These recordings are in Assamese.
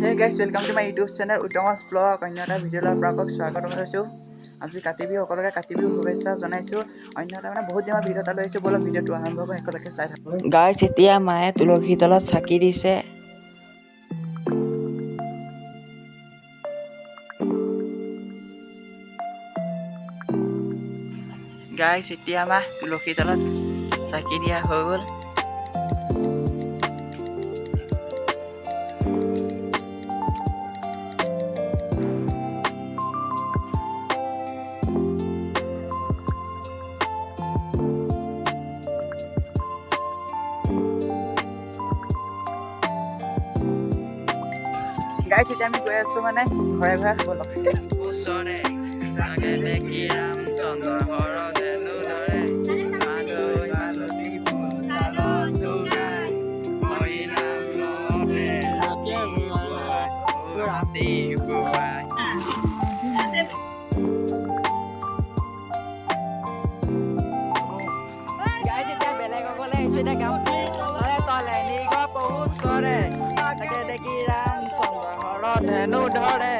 Hey guys, welcome to my YouTube channel Uttamas Vlog. অন্য এটা ভিডিঅ'লৈ আপোনালোকক স্বাগতম জনাইছোঁ। আজি কাতি বিহু সকলোকে কাতি বিহু শুভেচ্ছা জনাইছোঁ। অন্য এটা বহুত দিনৰ ভিডিঅ' এটা লৈ আহিছোঁ। বলক ভিডিঅ'টো আৰম্ভ কৰি শেষলৈকে চাই থাকক। গাইছ এতিয়া মায়ে তুলসী তলত চাকি দিছে। গাইছ এতিয়া মা তুলসী তলত চাকি দিয়া হৈ গ'ল। গাইছ এতিয়া আমি গৈ আছোঁ মানে ঘৰে ঘৰে বলক। ওচৰে তাকে দেখি ৰামচন্দ্ৰ হৰধেনু ধৰে মালৈ মালতী ফুল চালত ধুৱাই হৰি নাম লওঁতে ৰাতি পুৱাই গাইছ এতিয়া বেলেগসকলে আহিছোঁ এতিয়া গাম তলে নিগ পহুচৰে তাকে দেখি ৰামচন্দ্ৰ হৰধেনু ধৰে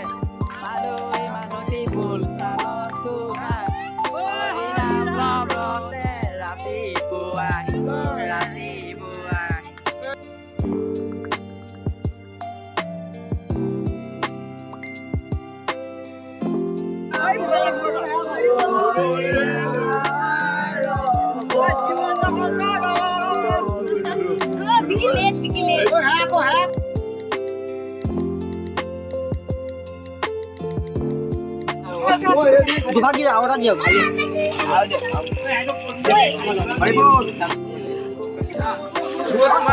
মালৈ মালতী ফুল চালত ধুৱাই হৰি নাম লওঁতে ৰাতি পুৱাই ৰাতি পুৱাই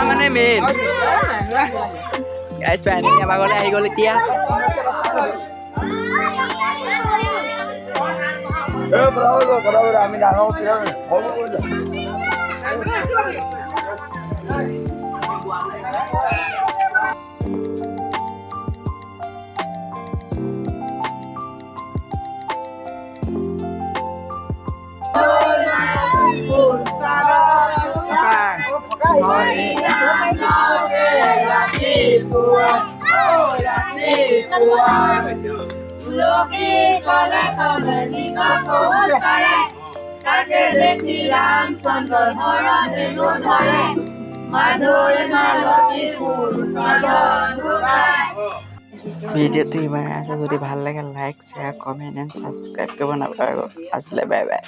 মানে মেইন গাইছ ফাইনেলি আমাৰ ঘৰলৈ আহি গ'ল এতিয়া আমি ডাঙৰ তুলসী তলে তলে নিগ পহুচৰে তাকে দেখি ৰামচন্দ্ৰ হৰধেনু ধৰে মালৈ মালতী ফুল চালত ধুৱাই। ভিডিঅ'টো ইমানে আছে যদি ভাল লাগে like share comment and subscribe কৰিব নাপাহৰিব। আজিলৈ বাই বাই।